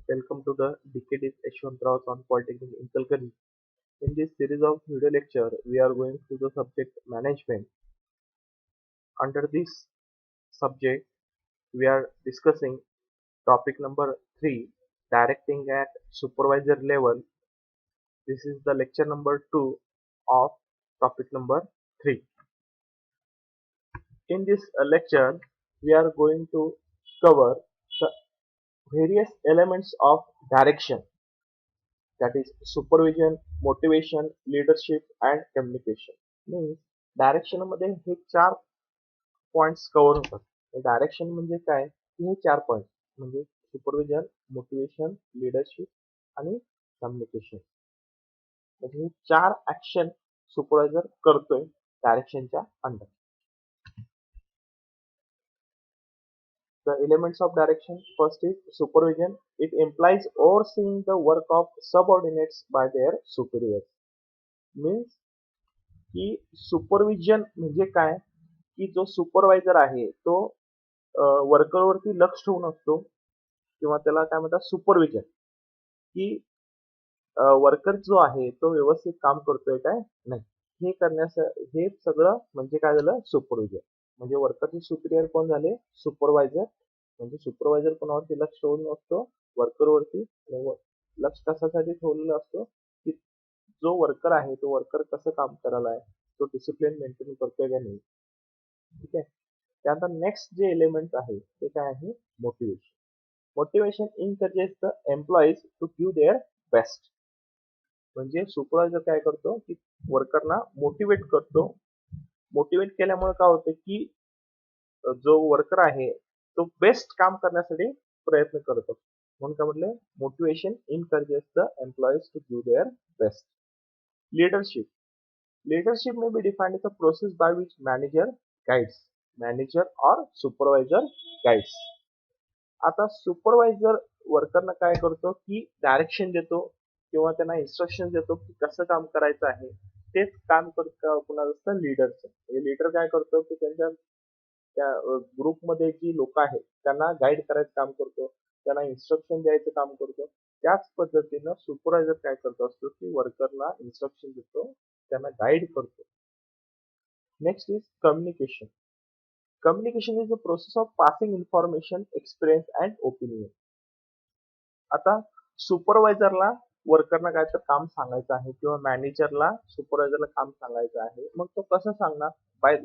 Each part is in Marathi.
Welcome to the DKD Yashwantrao on Polytechnic in Kalkari. In this series of video lecture, we are going through the subject management. Under this subject, we are discussing topic number 3, directing at supervisor level. This is the lecture number 2 of topic number 3. In this lecture, we are going to cover the various elements of direction, that is supervision, motivation, leadership and communication. Means direction मध्ये हे 4 पॉइंट्स कव्हर होतात. डायरेक्शन म्हणजे काय, हे 4 पॉइंट म्हणजे सुपरविजन, मोटिवेशन, लीडरशिप आणि कम्युनिकेशन. म्हणजे हे 4 ऍक्शन सुपरवायझर करतोय डायरेक्शनच्या under. The elements of direction. First is supervision. It implies overseeing the work of subordinates by their superiors. Means की सुपरविजन म्हणजे काय, की जो सुपरवायझर आहे तो वर्करवरती लक्ष ठेवून असतो किंवा त्याला काय म्हणतात सुपरविजन, की वर्कर जो आहे तो व्यवस्थित काम करतोय काय नाही हे करण्यासाठी हे सगळं म्हणजे काय झालं सुपरविजन. म्हणजे वर्करचे सुपिरियर कोण झाले, सुपरवायझर. म्हणजे सुपरवायझर कोणावरती लक्ष ठेवून असतो, वर्करवरती. लक्ष कशासाठी ठेवलेलं असतो, की जो वर्कर आहे तो वर्कर कसं काम करायला आहे, तो डिसिप्लिन मेंटेन करतोय का नाही. ठीक आहे. त्यानंतर नेक्स्ट जे एलिमेंट आहे ते काय आहे, motivation. Motivation encourages the employees to give their best. म्हणजे सुपरवायझर काय करतो, की वर्करना मोटिवेट करतो. मोटिवेट केल्यामुळे काय होतं, की जो वर्कर आहे तो बेस्ट काम करण्यासाठी प्रयत्न करतो. म्हणून काय म्हटले, motivation encourages the employees to give their best. Leadership. Leadership may be defined as a process by which manager or supervisor guides. आता सुपरवायझर वर्करना काय करतो, की डायरेक्शन देतो किंवा त्यांना इन्स्ट्रक्शन देतो की कसं काम करायचं आहे. तेच काम कुणाचं असतं, लीडरचं. म्हणजे लीडर काय करतो, की त्यांच्या त्या ग्रुपमध्ये जी लोक आहेत त्यांना गाईड करायचं काम करतो, त्यांना इन्स्ट्रक्शन द्यायचं काम करतो. त्याच पद्धतीनं सुपरवायझर काय करतो असतो, की वर्करला इन्स्ट्रक्शन देतो, त्यांना गाईड करतो. Next is communication. Communication is the process of passing information, experience and opinion. आता सुपरवायझरला वर्करना काय तर काम सांगायचं आहे किंवा मॅनेजरला सुपरवायझरला काम सांगायचं आहे, मग तो कसं सांगणार, by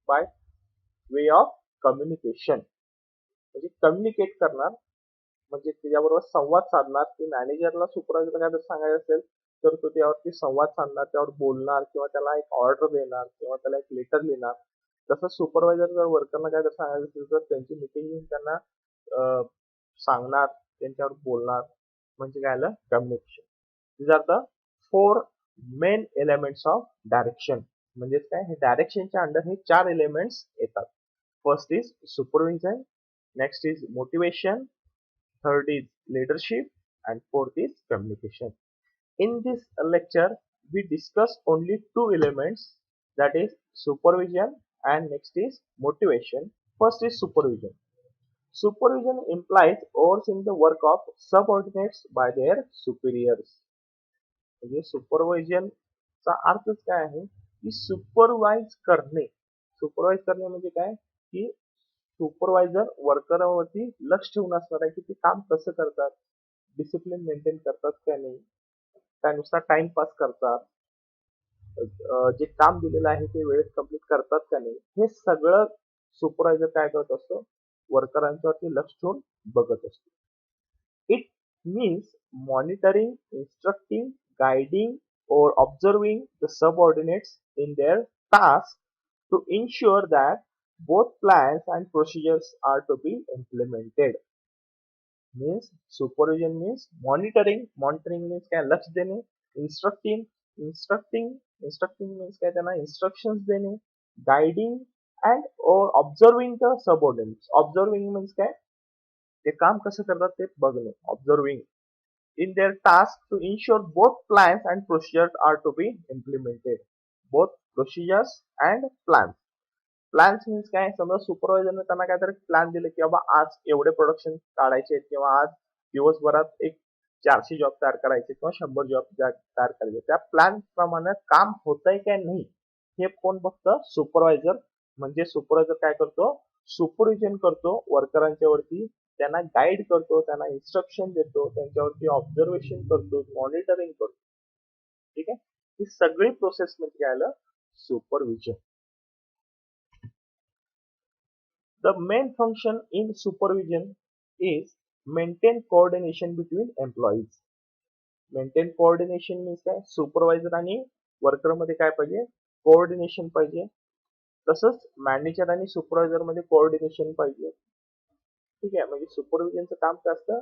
by way of communication. म्हणजे कम्युनिकेट करणार, म्हणजे त्याच्याबरोबर संवाद साधणार. की मॅनेजरला सुपरवायझरला काय तर सांगायचं असेल तर तो त्यावरती संवाद साधणार, त्यावर बोलणार किंवा त्याला एक ऑर्डर देणार किंवा त्याला एक लेटर लिहिणार. तसं सुपरवायझर जर वर्करना काय तर सांगायचं असेल तर त्यांची मीटिंग घेऊन त्यांना सांगणार, त्यांच्यावर बोलणार. म्हणजे काय आलं, communication. These are the 4 main elements of direction. म्हणजेच काय, हे डायरेक्शनच्या अंडर हे 4 एलिमेंट्स येतात. First is supervision, next is motivation, third is leadership and fourth is communication. In this lecture we discuss only 2 elements, that is supervision and next is motivation. First is supervision. Supervision implies overseeing the work of subordinates by their superiors. म्हणजे सुपरविजन चा अर्थच काय आहे, की सुपरवाइज करणे. सुपरवाइज करणे म्हणजे काय, की सुपरवायझर वर्करवरती लक्ष ठेवून असणार आहे की ते काम कसं करतात, डिसिप्लिन मेंटेन करतात का नाही, काय नुसता टाइमपास करतात, जे काम दिलेलं आहे ते वेळेत कंप्लीट करतात का नाही, हे सगळं सुपरवायझर काय करत असतो, वर्करांच्यावरती लक्ष ठेवून बघत असतो. It means monitoring, instructing, guiding or observing the subordinates in their task to ensure that both plans and procedures are to be implemented. Means supervision means monitoring means काय, लक्ष देणे. instructing means काय, त्यांना instructions देणे. guiding and or observing the subordinates. observing means काय, ते काम कसं करतात ते बघणे, observing in their task to ensure both plans and procedures are to be implemented. both procedures and plans. Plans means काय, समजा सुपरवायझरने त्यांना काहीतरी प्लॅन दिले की बाबा आज एवढे प्रोडक्शन काढायचे किंवा आज दिवसभरात एक 400 जॉब तयार करायचे किंवा 100 जॉब तयार करायचे, त्या प्लॅन प्रमाणे काम होतंय का नाही हे कोण बघतं? सुपरवायझर. म्हणजे सुपरवायझर काय करतो? सुपरविजन करतो वर्करांच्या वरती, त्यांना गाईड करतो, त्यांना इन्स्ट्रक्शन देतो, त्यांच्यावरती ऑब्झर्वेशन करतो, मॉनिटरिंग करतो. ठीक आहे, ही सगळी प्रोसेस म्हणजे काय आलं? Supervision. The main function in supervision is maintain coordination between employees. Maintain coordination means काय? सुपरवायझर आणि वर्कर मध्ये काय पाहिजे? कोऑर्डिनेशन पाहिजे. तसंच मॅनेजर आणि सुपरवायझर मध्ये कोऑर्डिनेशन पाहिजे. ठीक आहे, म्हणजे सुपरविजनचं काम काय असतं?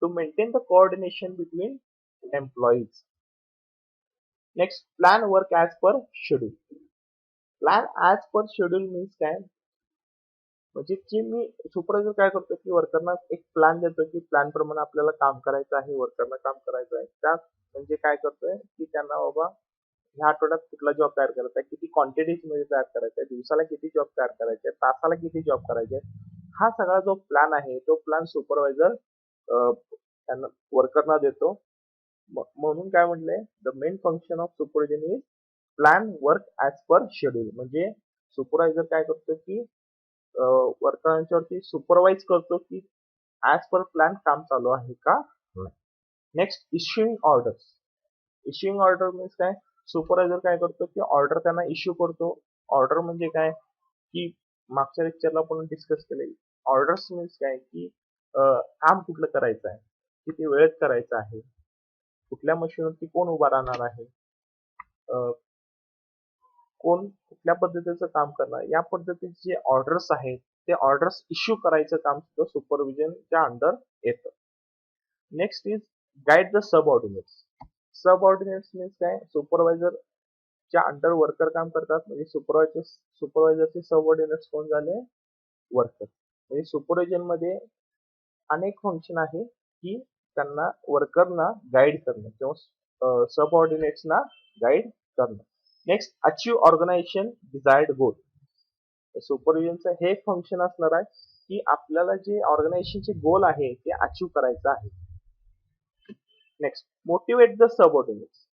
To maintain the coordination between employees. Next, plan work as per schedule. Plan as per schedule means काय? म्हणजे की मी सुपरवायझर काय करतो की वर्करना एक प्लॅन देतो की प्लॅन प्रमाणे आपल्याला काम करायचं आहे, वर्करना काम करायचं आहे. त्या म्हणजे काय करतोय की त्यांना बाबा ह्या आठवड्यात कुठला जॉब तयार करायचा आहे, किती क्वांटिटीज मध्ये तयार करायचा आहे, दिवसाला किती जॉब तयार करायचे, तासाला किती जॉब करायचे, हा सगळा जो प्लॅन आहे तो प्लॅन सुपरवायझर त्यांना वर्करना देतो. म्हणून काय म्हटलंय? The main function of supervision is plan work as per schedule. म्हणजे सुपरवायझर काय करतो की वर्करांच्यावरती सुपरवाइज करतो की ऍज पर प्लॅन काम चालू आहे का? Next, issuing orders. Issuing order means काय? सुपरवायझर काय करतो की ऑर्डर त्यांना इश्यू करतो. ऑर्डर म्हणजे काय? की मागच्या लेक्चरला आपण डिस्कस केले. ऑर्डर्स मीन्स काय? की काम कुठलं करायचं आहे, किती वेळेत करायचं आहे, कुठल्या मशीनवरती कोण उभा राहणार आहे, कोण कुठल्या पद्धतीचं काम करणार, या पद्धतीचे जे ऑर्डर्स आहेत ते ऑर्डर्स इश्यू करायचं काम सुद्धा सुपरविजनच्या अंडर येतं. Next is guide the subordinates. Subordinates means काय? सुपरवायझरच्या अंडर वर्कर काम करतात, म्हणजे सुपरवायझरचे सबऑर्डिनेट्स कोण झाले? वर्कर. म्हणजे सुपरविजन मध्ये अनेक फंक्शन आहे की त्यांना वर्करना गाईड करणं किंवा सबऑर्डिनेट्सना गाईड करणं. नेक्स्ट, अचीव ऑर्गनायझेशन डिझायर्ड गोल. सुपरविजनचं हे फंक्शन असणार आहे की आपल्याला जे ऑर्गनायझेशनचे गोल आहे ते अचीव करायचं आहे. Next, motivate the subordinates.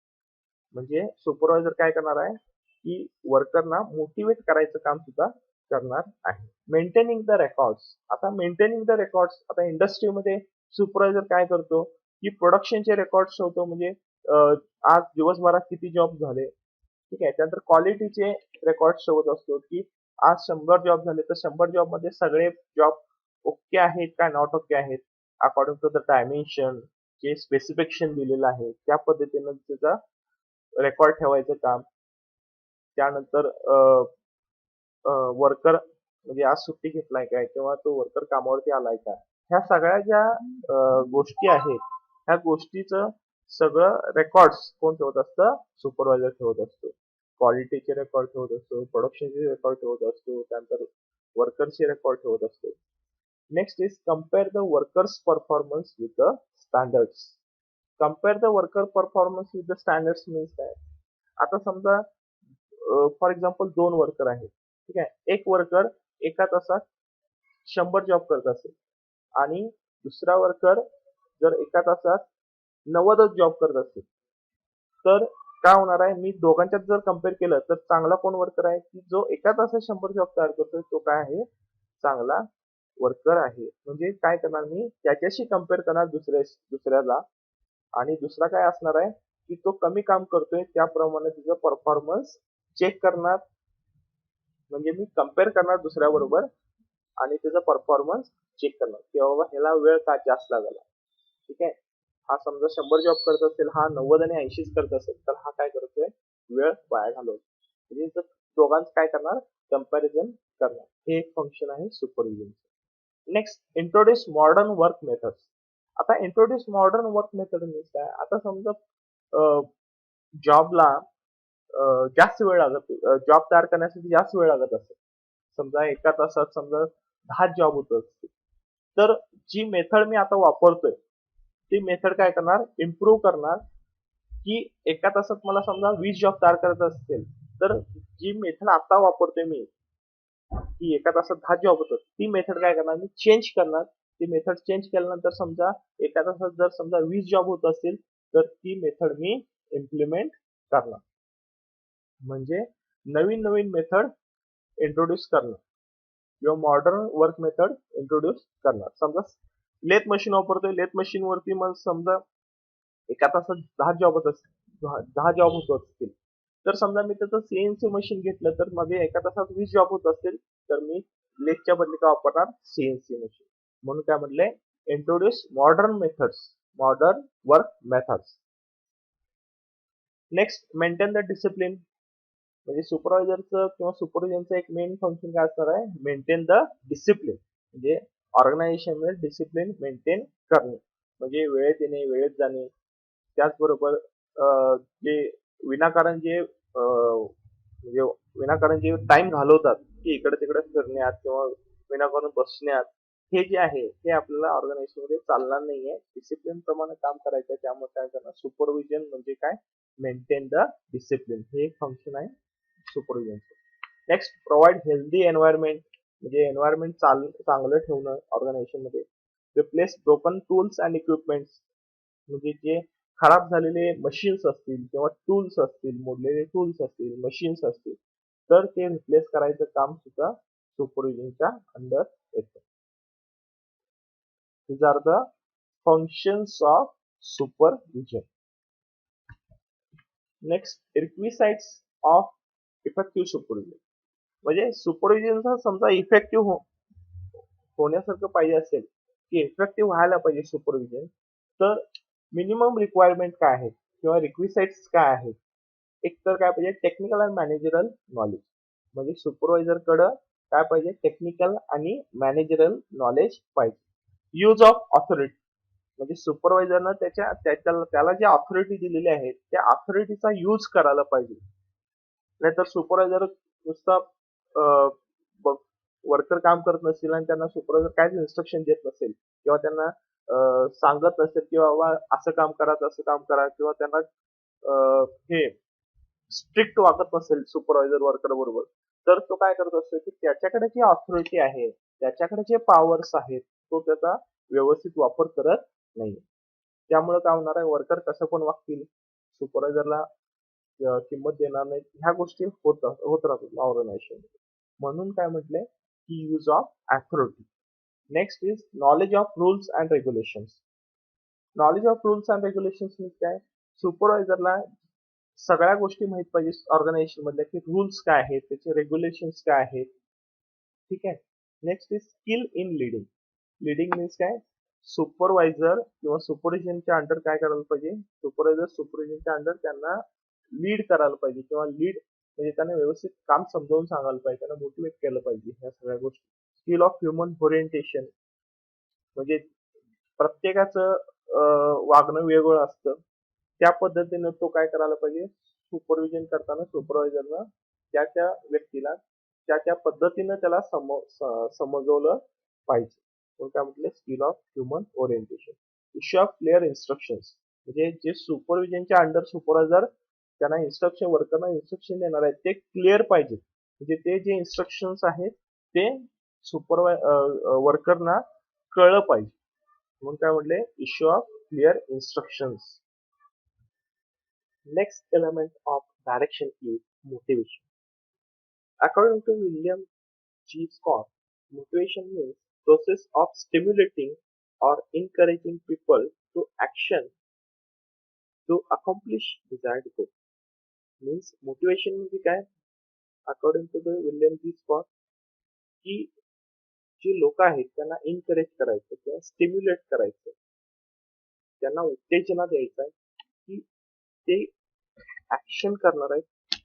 म्हणजे सुपरवायझर काय करणार आहे की वर्करना मोटिवेट करायचं काम सुद्धा करणार आहे. Maintaining the records. आता मेंटेनिंग द रेकॉर्ड्स, आता इंडस्ट्रीमध्ये सुपरवायझर काय करतो की प्रोडक्शनचे रेकॉर्ड्स ठेवतो. म्हणजे आज दिवसभरात किती जॉब झाले, ठीक आहे. त्यानंतर क्वालिटीचे रेकॉर्ड ठेवत असतो की आज 100 जॉब झाले तर 100 जॉब मध्ये सगळे जॉब ओके आहेत का नॉट ओके आहेत, अकॉर्डिंग टू द डायमेन्शन जे स्पेसिफिकेशन दिलेलं आहे त्या पद्धतीनं त्याचा रेकॉर्ड ठेवायचं काम. त्यानंतर वर्कर म्हणजे आज सुट्टी घेतलाय काय किंवा तो वर्कर कामावरती आलाय का, ह्या सगळ्या ज्या गोष्टी आहेत ह्या गोष्टीचं सगळं रेकॉर्ड्स कोण ठेवत असतं? सुपरवायझर ठेवत असतो. क्वालिटीचे रेकॉर्ड ठेवत असतो, प्रोडक्शनचे रेकॉर्ड ठेवत असतो, त्यानंतर वर्करचे रेकॉर्ड ठेवत असतो. Next is compare the workers performance with the standards. Compare the worker performance with the standards means काय? आता समजा फॉर एक्झाम्पल 2 वर्कर आहेत, ठीक आहे. एक वर्कर एका तासात 100 जॉब करत असेल आणि दुसरा वर्कर जर एका तासात 90 जॉब करत असेल, तर काय होणार आहे? मी दोघांच्यात जर कम्पेअर केलं तर चांगला कोण वर्कर आहे? की जो एका तासात 100 जॉब तयार करतोय तो काय आहे? चांगला वर्कर आहे. म्हणजे काय करणार मी? त्याच्याशी कम्पेअर करणार दुसऱ्याला, आणि दुसरा काय असणार आहे की तो कमी काम करतोय त्याप्रमाणे तिचा परफॉर्मन्स चेक करणार. म्हणजे मी कम्पेअर करणार दुसऱ्याबरोबर आणि त्याचा परफॉर्मन्स चेक करणार की बाबा ह्याला वेळ का जास्त लागला, ठीक आहे. हा समजा 100 जॉब करत असेल, हा 90 आणि 80 करत असेल, तर हा काय करतोय? वेळ वाया घालवतोय. म्हणजे दोघांचं काय करणार? कंपॅरिझन करणार. हे एक फंक्शन आहे supervision. Next, introduce modern work methods. आता introduce modern work method means काय? आता समजा जॉबला जास्त वेळ लागत, जॉब तयार करण्यासाठी जास्त वेळ लागत असेल, समजा एका तासात समजा 10 जॉब होत असतील, तर जी मेथड मी आता वापरतोय ती मेथड काय करणार? इम्प्रूव्ह करणार. की एका तासात मला समजा 20 जॉब तयार करायचं असेल तर जी मेथड आता वापरतोय मी की एका तासात 10 जॉब होतात, ती मेथड काय करणार? मी चेंज करणार ती मेथड चेंज केल्यानंतर समजा एका तासात जर समजा 20 जॉब होत असतील तर ती मेथड मी इम्प्लिमेंट करणार. म्हणजे नवीन नवीन मेथड इंट्रोड्यूस करणार किंवा मॉडर्न वर्क मेथड इंट्रोड्यूस करणार. समजा लेथ मशीन वापरतोय, लेथ मशीन वरती मग समजा एका तासात 10 जॉब होत असतील, 10 जॉब होत असतील तर समजा मी त्याचं सीएनसी मशीन घेतलं तर मध्ये एका तासात 20 जॉब होत असतील तर मी लेथच्या बदली काय वापरणार, सीएनसी मशीन. म्हणून काय म्हटलंय, introduce modern methods, modern work methods. Next, maintain the discipline. म्हणजे सुपरवायझरचं किंवा सुपरविजनचं एक मेन फंक्शन काय असणार आहे, मेंटेन द डिसिप्लिन. म्हणजे ऑर्गनायझेशन मध्ये डिसिप्लिन मेंटेन करणे, म्हणजे वेळेत येणे, वेळेत जाणे. त्याचबरोबर जे विनाकारण जे म्हणजे विनाकारण जे टाइम घालवतात की इकडे तिकडे फिरण्यात किंवा विनाकारण बसण्यात, हे जे आहे हे आपल्याला ऑर्गनायझेशन मध्ये चालणार नाहीये. डिसिप्लिन प्रमाणे काम करायचं आहे. त्यामुळे काय करणार, सुपरविजन म्हणजे काय, मेंटेन द डिसिप्लिन, हे एक फंक्शन आहे सुपरविजनचं. Next, provide healthy environment. म्हणजे एन्व्हायरमेंट चांगलं ठेवणं ऑर्गनायझेशन मध्ये. Replace broken tools and equipments. म्हणजे जे खराब झालेले मशीन्स असतील किंवा टूल्स असतील, मोडलेले टूल्स असतील, मशीन्स असतील तर ते रिप्लेस करायचं काम सुद्धा सुपरविजनच्या अंडर येतं. These are the functions of supervision. Next, requisites of effective supervision. म्हणजे सुपरविजनचा समजा इफेक्टिव्ह होण्यासारखं पाहिजे असेल, की इफेक्टिव्ह व्हायला पाहिजे सुपरविजन, तर मिनिमम रिक्वायरमेंट काय आहेत किंवा रिक्विसाइट्स काय आहेत. एक तर काय पाहिजे, टेक्निकल अँड मॅनेजरल नॉलेज. म्हणजे सुपरवायझर कडं काय पाहिजे, टेक्निकल आणि मॅनेजरल नॉलेज पाहिजे. Use of authority. म्हणजे सुपरवायझरनं त्याला जे ऑथॉरिटी दिलेली आहे त्या ऑथॉरिटीचा यूज करायला पाहिजे. नाहीतर सुपरवायझर नुसता वर्कर काम करत नसतील आणि त्यांना सुपरवायझर काहीच इन्स्ट्रक्शन देत नसेल किंवा त्यांना सांगत नसेल की बाबा असं काम करा, तसं काम करा, किंवा त्यांना हे स्ट्रिक्ट वागत नसेल सुपरवायझर वर्कर बरोबर, तर तो काय करत असतो की त्याच्याकडे जी ऑथॉरिटी आहे, त्याच्याकडे जे पॉवर्स आहेत, तो त्याचा व्यवस्थित वापर करत नाही. त्यामुळे काय होणार आहे, वर्कर कसं पण वागतील, सुपरवायझरला किंमत देणार नाही, ह्या गोष्टी होत राहतात ऑर्गनायझेशन. म्हणून काय म्हटलंय की use of authority. Next is knowledge of rules and regulations. Knowledge of rules and regulations म्हणजे काय, सुपरवायझरला सगळ्या गोष्टी माहित पाहिजे ऑर्गनायझेशन मधल्या, की रूल्स काय आहेत, त्याचे रेग्युलेशन्स काय आहेत. ठीक आहे. Next is skill in leading. Leading means काय, सुपरवायझर किंवा सुपरविजनच्या अंडर काय करायला पाहिजे, सुपरवायझर सुपरविजनच्या अंडर त्यांना लीड करायला पाहिजे किंवा लीड म्हणजे त्यांना व्यवस्थित काम समजावून सांगायला पाहिजे, त्यांना मोटिवेट केलं पाहिजे, ह्या सगळ्या गोष्टी. Skill of human orientation. म्हणजे प्रत्येकाचं वागणं वेगळं असतं, त्या पद्धतीनं तो काय करायला पाहिजे, सुपरविजन करताना सुपरवायझरनं त्या व्यक्तीला त्या पद्धतीनं त्याला समजवलं पाहिजे. काय म्हटलं, skill of human orientation. Issue of clear instructions. म्हणजे जे सुपरविजनच्या अंडर सुपरवायझर त्यांना इन्स्ट्रक्शन, वर्करना इन्स्ट्रक्शन देणार आहेत ते क्लिअर पाहिजे. म्हणजे ते जे इन्स्ट्रक्शन्स आहेत ते वर्करना कळलं पाहिजे. म्हणून काय म्हटले, issue of clear instructions. Next element of direction is motivation. According to William G. Scott, motivation means process of stimulating or encouraging people to action to accomplish desired goal. Means motivation म्हणजे काय, according to the William G. Scott, की जे लोक आहेत त्यांना एनकरेज करायचं किंवा स्टिम्युलेट करायचं, त्यांना उत्तेजना द्यायचं की ते ऍक्शन करणार आहेत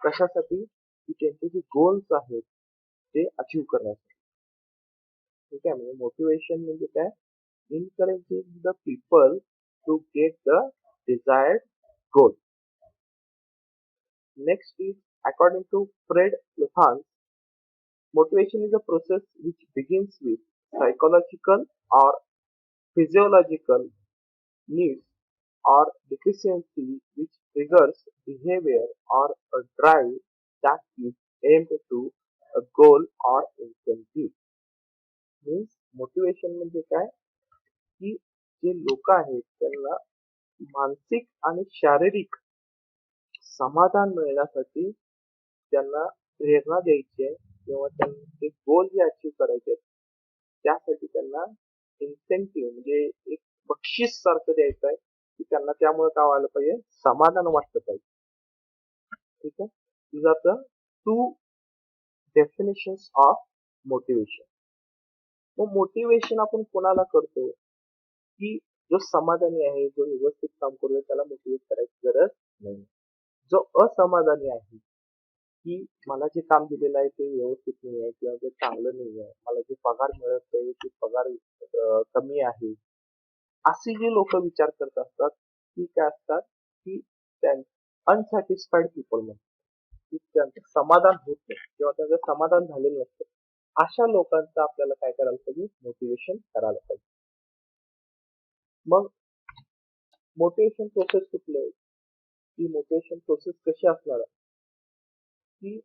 कशासाठी, की त्यांचे जे गोल्स आहेत ते अचीव करण्यासाठी. ठीक आहे. म्हणजे मोटिवेशन म्हणजे काय, encouraging the people to get the desired goal. Next is, according to Fred Lefans, motivation is a process which begins with psychological or physiological needs or deficiency which triggers behavior or a drive that is aimed to a goal or incentive. Means motivation म्हणजे काय, की जे लोक आहेत त्यांना मानसिक आणि शारीरिक समाधान मिळण्यासाठी त्यांना प्रेरणा द्यायची आहे किंवा त्यांचे गोल जे अचीव करायचे आहेत त्यासाठी त्यांना इन्सेंटिव्ह म्हणजे एक बक्षीस सारखं द्यायचं आहे की त्यांना त्यामुळे काय व्हायला पाहिजे, समाधान वाटलं पाहिजे. ठीक आहे. these are the two definitions of motivation. मग मोटिवेशन आपण कोणाला करतो, की जो समाधानी आहे, जो व्यवस्थित काम करतोय त्याला मोटिवेट करायची गरज नाही. जो असमाधानी आहे, की मला जे काम दिलेलं आहे ते व्यवस्थित नाही आहे किंवा ते चांगलं नाही आहे, मला जे पगार मिळत आहे ते पगार कमी आहे, असे जे लोक विचार करत असतात ती काय असतात, की अनसॅटिस्फाईड पीपल म्हणतात, की त्यांचं समाधान होत नाही किंवा त्यांचं समाधान झालेलं नसतं. अशा लोकांचं आपल्याला काय करायला पाहिजे, मोटिवेशन करायला पाहिजे. मग मोटिवेशन प्रोसेस कुठली आहे, की मोटिवेशन प्रोसेस कशी असणार आहे, की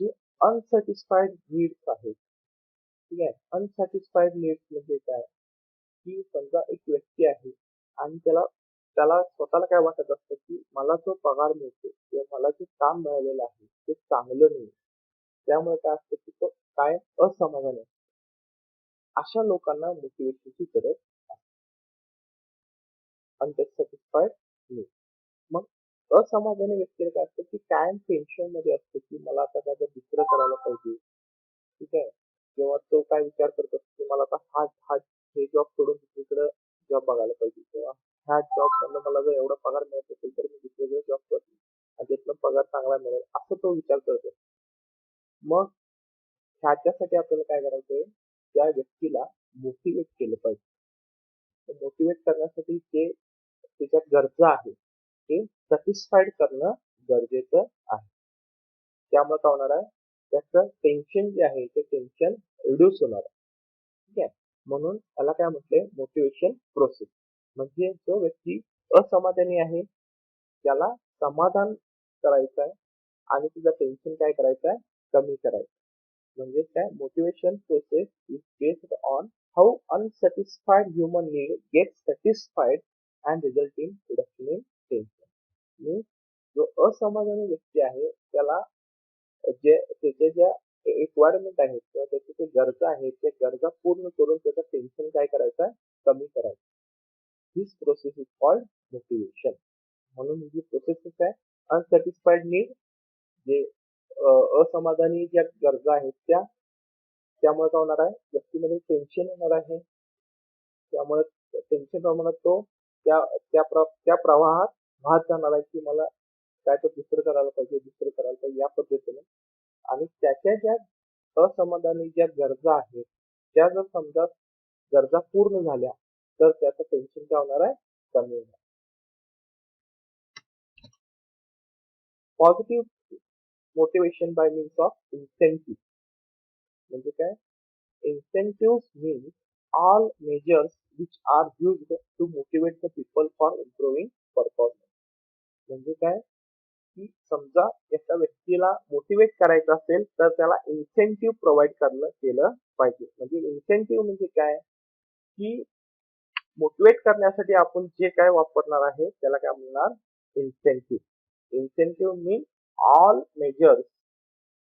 जे अनसॅटिस्फाईड नीड्स आहेत, ठीक आहे. अनसॅटिस्फाईड नीड्स म्हणजे काय, की समजा एक व्यक्ती आहे आणि त्याला त्याला स्वतःला काय वाटत असतं, की मला जो पगार मिळतो किंवा मला जे काम मिळालेलं आहे ते चांगलं नाही, त्यामुळे काय असतं की तो काय असमाधानी असतो. अशा लोकांना मोटिवेशनची गरज, अनसॅटिस्फाईड नीड. मग असमाधानी व्यक्तीला काय असतं, की कायम टेन्शन मध्ये असतो की मला आता काय दुसरं करायला पाहिजे. ठीक आहे. किंवा तो काय विचार करत असतो की मला आता हा हा हे जॉब सोडून दुसरीकडे जॉब बघायला पाहिजे किंवा ह्या जॉब मधनं मला जर एवढा पगार मिळत असेल तर मी दुसरीकडे जॉब करतो आणि त्यातनं पगार चांगला मिळेल असं तो विचार करतो. मग ह्याच्यासाठी आपल्याला काय करायचंय, त्या व्यक्तीला मोटिवेट केलं पाहिजे. मोटिवेट करण्यासाठी जे त्याच्या गरजा आहेत ते सॅटिस्फाईड करणं गरजेचं आहे. त्यामुळे काय होणार आहे, त्याचं टेन्शन जे आहे ते टेन्शन रिड्यूस होणार आहे. ठीक आहे. म्हणून त्याला काय म्हटलंय, मोटिवेशन प्रोसेस. म्हणजे जो व्यक्ती असमाधानी आहे त्याला समाधान करायचं आहे आणि तुझं टेन्शन काय करायचं आहे, कमी करायचं. म्हणजे काय, motivation process is based on how unsatisfied human need get satisfied and result in reduction in tension. जो असमाधानी व्यक्ती आहे त्याला जे त्याच्या ज्या रिक्वायरमेंट आहेत किंवा त्याच्या जे गरजा आहेत त्या गरजा पूर्ण करून त्याचं टेन्शन काय करायचं आहे, कमी करायचं. दिस प्रोसेस इज कॉल्ड मोटिवेशन. म्हणून ही प्रोसेस आहे अनसॅटिस्फाईड नीड, जे असमाधानी ज्या गरजा आहेत त्या, त्यामुळे काय होणार आहे, व्यक्तीमध्ये टेन्शन येणार आहे. त्यामुळे टेन्शन प्रमाणात तो त्या त्या प्रवाहात वाहत जाणार आहे की मला काय तर दुसरं करायला पाहिजे, दुसरं करायला पाहिजे या पद्धतीने. आणि त्याच्या ज्या असमाधानी ज्या गरजा आहेत त्या जर समजा गरजा पूर्ण झाल्या तर त्याचं टेन्शन काय होणार आहे, कमी होणार. Positive motivation bye means of incentive म्हणजे काय, incentives means all measures which are used to motivate the people for improving performance. म्हणजे काय, की समजा एका व्यक्तीला मोटिवेट करायचं असेल तर त्याला इन्सेंटिव्ह प्रोव्हाइड केलं पाहिजे. म्हणजे इन्सेंटिव्ह म्हणजे काय, की मोटिवेट करण्यासाठी आपण जे काय वापरणार आहे त्याला काय म्हणणार, incentive. Incentive means all measures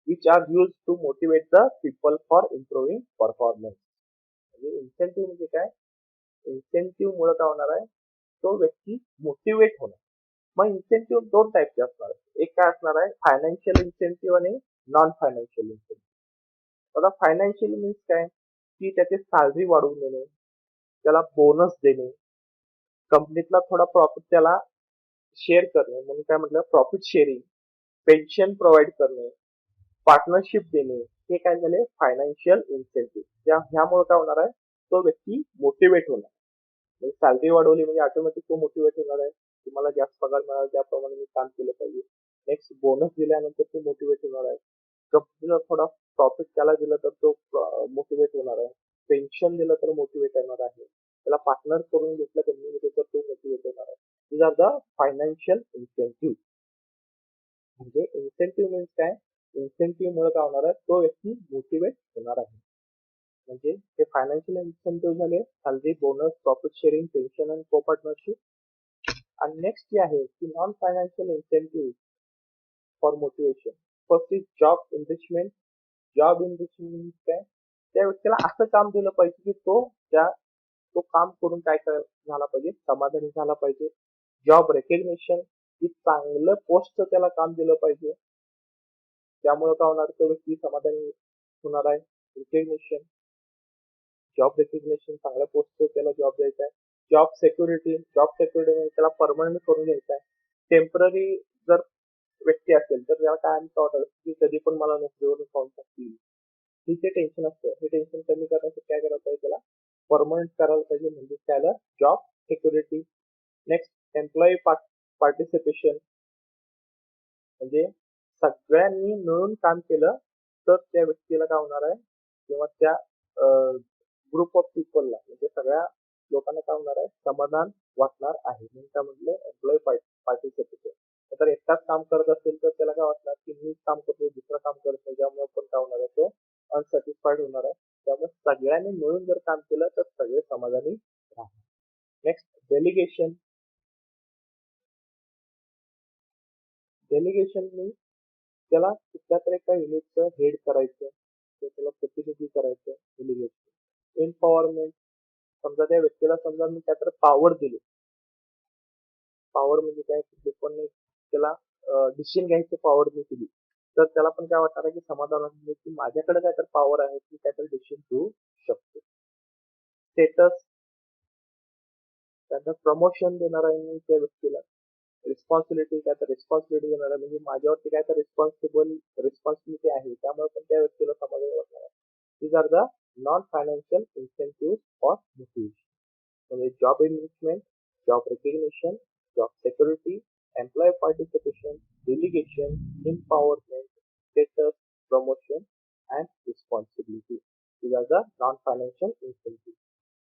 which are used to motivate the people for improving performance. म्हणजे इन्सेंटिव्ह म्हणजे काय, इन्सेंटिव्ह मुळे काय होणार आहे, तो व्यक्ती मोटिवेट होणार. मग इन्सेंटिव्ह दोन टाईपचे असणार आहे. एक काय असणार आहे, फायनान्शियल इन्सेंटिव्ह आणि नॉन फायनान्शियल इन्सेंटिव्ह. आता फायनान्शियल मीन्स काय, की त्याची सॅलरी वाढवून देणे, त्याला बोनस देणे, कंपनीतला थोडा प्रॉफिट त्याला शेअर करणे म्हणून काय म्हटलं, प्रॉफिट शेअरिंग, पेन्शन प्रोव्हाइड करणे, पार्टनरशिप देणे, हे काय झाले फायनान्शियल इन्सेंटिव्ह. ह्यामुळे काय होणार आहे, तो व्यक्ती मोटिवेट होणार. म्हणजे सॅलरी वाढवली म्हणजे ऑटोमॅटिक तो मोटिवेट होणार आहे, तुम्हाला जास्त पगार मिळाला त्याप्रमाणे मी काम केलं पाहिजे. नेक्स्ट बोनस दिल्यानंतर तो मोटिवेट होणार आहे. कंपनीला थोडा प्रॉफिट त्याला दिलं तर तो मोटिवेट होणार आहे. पेन्शन दिलं तर मोटिवेट होणार आहे. त्याला पार्टनर करून घेतलं कंपनीमध्ये तर तो मोटिवेट होणार आहे. These are the financial incentive. म्हणजे इन्सेंटिव्ह मीन्स काय, इन्सेंटिव्ह मुळे काय होणार आहे, तो व्यक्ती मोटिवेट होणार आहे. म्हणजे हे फायनान्शियल इन्सेंटिव्ह झाले, salary, bonus, profit sharing, pension and co partnership. आणि नेक्स्ट जे आहे की non financial incentive for motivation. First is job enrichment. Job enrichment काय, त्या व्यक्तीला असं काम दिलं पाहिजे की तो काम करून काय झाला पाहिजे, समाधानी झाला पाहिजे. जॉब रेकग्निशन, की चांगलं पोस्टचं त्याला काम दिलं पाहिजे, त्यामुळे काय होणार, तो व्यक्ती समाधानी होणार आहे. रिकग्निशन, जॉब रेकग्निशन, चांगल्या पोस्टवर त्याला जॉब द्यायचा आहे. जॉब सेक्युरिटी म्हणजे त्याला परमनंट करून घ्यायचा आहे. टेम्पररी जर व्यक्ती असेल तर त्याला काय वाटत की कधी पण मला नोकरीवरून काढून टाकतील, ही ते टेन्शन असतं. हे टेन्शन कमी करण्यासाठी काय करायला पाहिजे, त्याला परमनंट करायला पाहिजे, म्हणजे त्याला job security. Next employee participation, म्हणजे सगळ्यांनी मिळून काम केलं तर त्या व्यक्तीला काय होणार आहे, किंवा त्या ग्रुप ऑफ पीपलला म्हणजे सगळ्या लोकांना काय होणार आहे, समाधान वाटणार आहे. म्हणून काय म्हटलं, एम्प्लॉई पार्टिसिपेशन. तर एकटाच काम करत असेल तर त्याला काय वाटणार की मीच काम करतो, दुसरं काम करत नाही, त्यामुळे पण काय होणार आहे, तो अनसॅटिस्फाईड होणार आहे. त्यामुळे सगळ्यांनी मिळून जर काम केलं तर सगळे समाधानी राहणार. Next delegation. डेलिगेशन मीन्स त्याला कुठल्या तरी एका युनिटचं हेड करायचं, त्याला प्रतिनिधी करायचं. डेलिगेशन. एम्पॉवरमेंट, समजा त्या व्यक्तीला समजा मी काहीतरी पॉवर दिली. पॉवर म्हणजे काय, पण त्याला डिसिजन घ्यायची पॉवर मी दिली, तर त्याला पण काय वाटणार आहे की समाधान म्हणजे की माझ्याकडे काहीतरी पॉवर आहे की काहीतरी डिसिजन घेऊ शकतो. स्टेटस, त्यांना प्रमोशन देणार आहे मी त्या व्यक्तीला. रिस्पॉन्सिबिलिटी, काय तर रिस्पॉन्सिबिलिटी देणार आहे, म्हणजे माझ्यावरती काय तर रिस्पॉन्सिबिलिटी आहे, त्यामुळे पण त्या व्यक्तीला समाधान वाटणार आहे. These are the non financial incentive for motivation. म्हणजे job investment, job recognition, job security, employ participation, delegation, empowerment, status, promotion and responsibility. These are the non-financial incentives.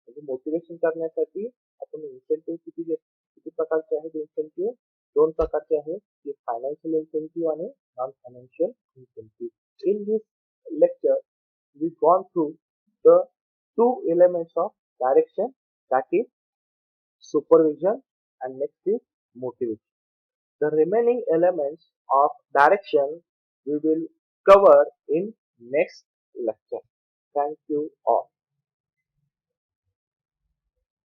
म्हणजे मोटिवेशन करण्यासाठी आपण इन्सेंटिव्ह किती प्रकारचे आहेत. इन्सेंटिव्ह दोन प्रकारचे आहेत, की फायनान्शियल इन्सेंटिव्ह आणि non financial incentive. In this lecture we gone through the two elements of direction, that is supervision, and next is motivation. The remaining elements of direction we will cover in next lecture. Thank you all.